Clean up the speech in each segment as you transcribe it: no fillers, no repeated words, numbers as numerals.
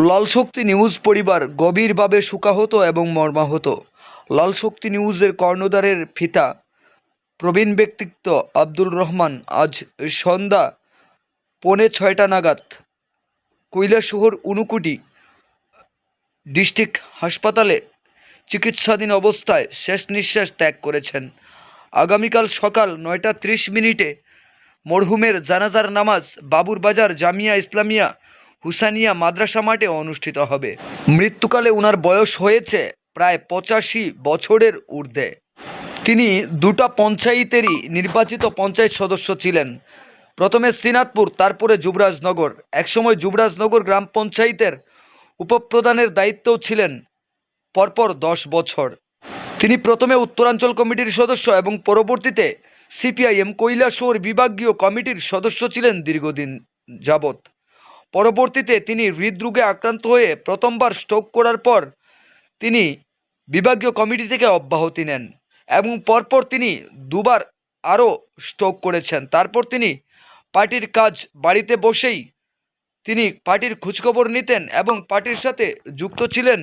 লাল শক্তি news পরিবার গভীরভাবে শোকাহত এবং মর্মাহত। লাল শক্তি নিউজের কর্ণধারের পিতা প্রবীণ ব্যক্তিত্ব আব্দুল রহমান আজ সন্ধ্যা 5:45 নাগাদ কৈলাসহর ঊনকোটি ডিস্ট্রিক্ট হাসপাতালে চিকিৎসাধীন অবস্থায় শেষ নিঃশ্বাস ত্যাগ করেছেন। আগামীকাল সকাল 9:30 মরহুমের জানাজার নামাজ বাবুরবাজার জামিয়া ইসলামিয়া হুসানিয়া মাদ্রাসা মাঠে অনুষ্ঠিত হবে। মৃত্যুকালে ওনার বয়স হয়েছে প্রায় 85 বছরের ঊর্ধ্বে। তিনি দুটা পঞ্চায়েতেরই নির্বাচিত পঞ্চায়েত সদস্য ছিলেন। প্রথমে শ্রীনাথপুর, তারপরে যুবরাজনগর। একসময় যুবরাজনগর গ্রাম পঞ্চায়েতের উপপ্রধানের দায়িত্বও ছিলেন পরপর 10 বছর। তিনি প্রথমে উত্তরাঞ্চল কমিটির সদস্য এবং পরবর্তীতে সিপিআইএম কৈলাসহর বিভাগীয় কমিটির সদস্য ছিলেন দীর্ঘদিন যাবৎ। পরবর্তীতে তিনি হৃদরোগে আক্রান্ত হয়ে প্রথমবার স্ট্রোক করার পর তিনি বিভাগীয় কমিটি থেকে অব্যাহতি নেন এবং পরপর তিনি দুবার আরও স্ট্রোক করেছেন। তারপর তিনি পার্টির কাজ বাড়িতে বসেই তিনি পার্টির খোঁজখবর নিতেন এবং পার্টির সাথে যুক্ত ছিলেন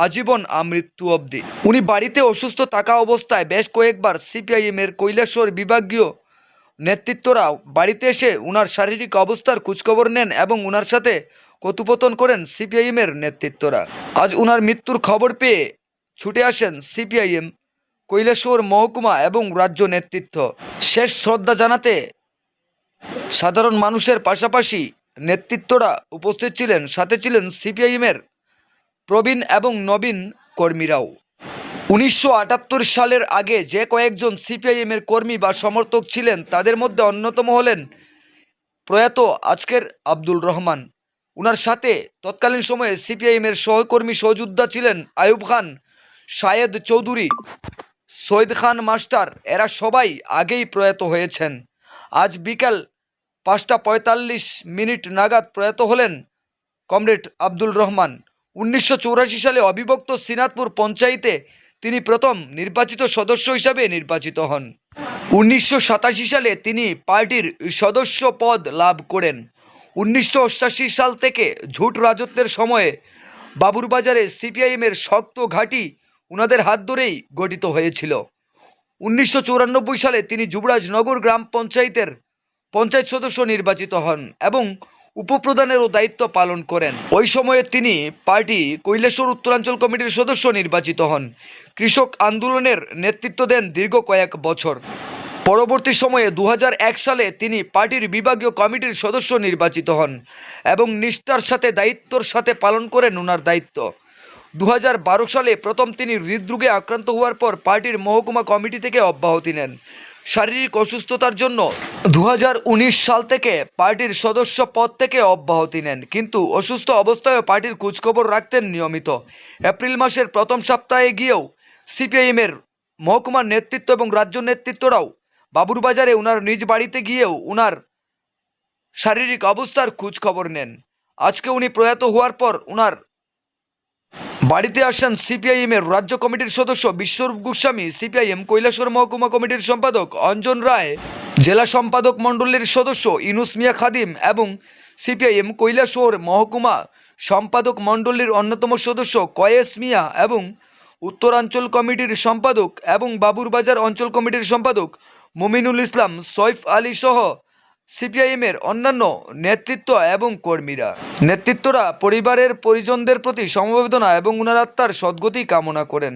আজীবন আমৃত্যু অবধি। উনি বাড়িতে অসুস্থ থাকা অবস্থায় বেশ কয়েকবার সিপিআইএমের কৈলাসহর বিভাগীয় নেতৃত্বরা বাড়িতে এসে উনার শারীরিক অবস্থার খোঁজখবর নেন এবং উনার সাথে কথোপকথন করেন সিপিআইএমের নেতৃত্বরা। আজ উনার মৃত্যুর খবর পেয়ে ছুটে আসেন সিপিআইএম কৈলাসহর মহকুমা এবং রাজ্য নেতৃত্ব। শেষ শ্রদ্ধা জানাতে সাধারণ মানুষের পাশাপাশি নেতৃত্বরা উপস্থিত ছিলেন, সাথে ছিলেন সিপিআইএমের প্রবীণ এবং নবীন কর্মীরাও। 1978 সালের আগে যে কয়েকজন সিপিআইএমের কর্মী বা সমর্থক ছিলেন তাদের মধ্যে অন্যতম হলেন প্রয়াত আজকের আব্দুল রহমান। উনার সাথে তৎকালীন সময়ে সিপিআইএমের সহকর্মী সহযোদ্ধা ছিলেন আয়ুব খান, শায়েদ চৌধুরী, সৈয়দ খান মাস্টার। এরা সবাই আগেই প্রয়াত হয়েছেন। আজ বিকাল 5:45 নাগাদ প্রয়াত হলেন কমরেড আব্দুল রহমান। 1984 সালে অবিভক্ত শ্রীনাথপুর পঞ্চায়েতে তিনি প্রথম নির্বাচিত সদস্য হিসাবে নির্বাচিত হন। 1987 সালে তিনি পার্টির সদস্য পদ লাভ করেন। 1988 সাল থেকে ঝুট রাজত্বের সময়ে বাবুরবাজারে সিপিআইএমের শক্ত ঘাঁটি উনাদের হাত ধরেই গঠিত হয়েছিল। 1994 সালে তিনি যুবরাজনগর গ্রাম পঞ্চায়েতের পঞ্চায়েত সদস্য নির্বাচিত হন এবং উপপ্রধানেরও দায়িত্ব পালন করেন। ওই সময়ে তিনি পার্টি কৈলাসহর উত্তরাঞ্চল কমিটির সদস্য নির্বাচিত হন। কৃষক আন্দোলনের নেতৃত্ব দেন দীর্ঘ কয়েক বছর। পরবর্তী সময়ে 2001 সালে তিনি পার্টির বিভাগীয় কমিটির সদস্য নির্বাচিত হন এবং নিষ্ঠার সাথে দায়িত্বর সাথে পালন করেন ওনার দায়িত্ব। 2012 সালে প্রথম তিনি হৃদরোগে আক্রান্ত হওয়ার পর পার্টির মহকুমা কমিটি থেকে অব্যাহতি নেন। শারীরিক অসুস্থতার জন্য 2019 সাল থেকে পার্টির সদস্য পদ থেকে অব্যাহতি নেন, কিন্তু অসুস্থ অবস্থায়ও পার্টির খোঁজখবর রাখতেন নিয়মিত। এপ্রিল মাসের প্রথম সপ্তাহে গিয়েও সিপিআইএমের মহকুমার নেতৃত্ব এবং রাজ্য নেতৃত্বরাও বাবুরবাজারে ওনার নিজ বাড়িতে গিয়েও ওনার শারীরিক অবস্থার খোঁজখবর নেন। আজকে উনি প্রয়াত হওয়ার পর ওনার বাড়িতে আসেন সিপিআইএমের রাজ্য কমিটির সদস্য বিশ্বরূপ গোস্বামী, সিপিআইএম কৈলাসহর মহকুমা কমিটির সম্পাদক অঞ্জন রায়, জেলা সম্পাদক মণ্ডলীর সদস্য ইনুস মিয়া খাদিম এবং সিপিআইএম কৈলাসহর মহকুমা সম্পাদক মণ্ডলীর অন্যতম সদস্য কয়েস মিয়া এবং উত্তরাঞ্চল কমিটির সম্পাদক এবং বাবুরবাজার অঞ্চল কমিটির সম্পাদক মুমিনুল ইসলাম, সৈফ আলী সহ সিপিআইএমের অন্যান্য নেতৃত্ব এবং কর্মীরা। নেতৃত্বরা পরিবারের পরিজনদের প্রতি সমবেদনা এবং উনার আত্মার সদ্গতি কামনা করেন।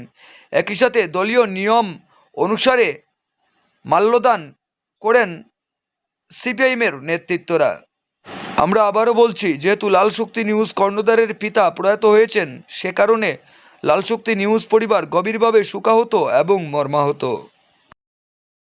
একই সাথে দলীয় নিয়ম অনুসারে মাল্যদান করেন সিপিআইএমের নেতৃত্বরা। আমরা আবারও বলছি, যেহেতু লাল শক্তি নিউজ কর্ণধারের পিতা প্রয়াত হয়েছেন, সে কারণে লাল শক্তি নিউজ পরিবার গভীরভাবে শোকাহত এবং মর্মাহত।